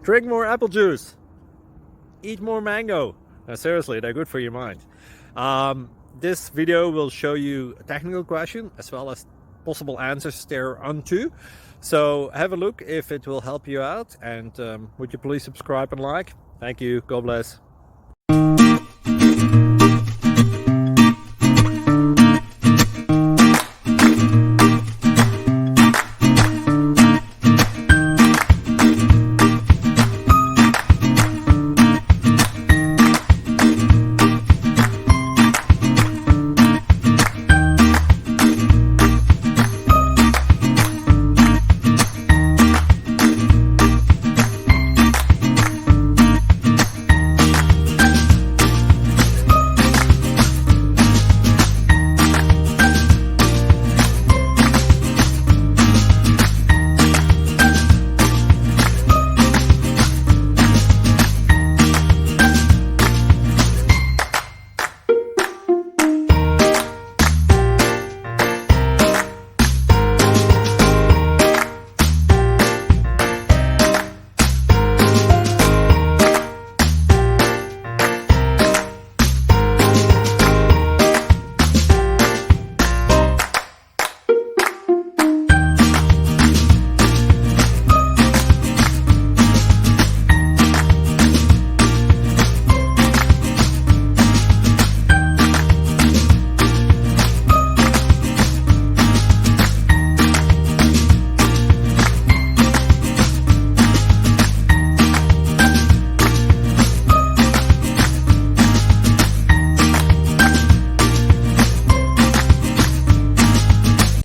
Drink more apple juice. Eat more mango. No, seriously, they're good for your mind. This video will show you a technical question as well as possible answers thereunto. So have a look if it will help you out, and would you please subscribe and like? Thank you. God bless.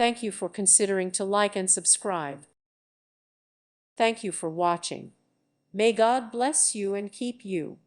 Thank you for considering to like and subscribe. Thank you for watching. May God bless you and keep you.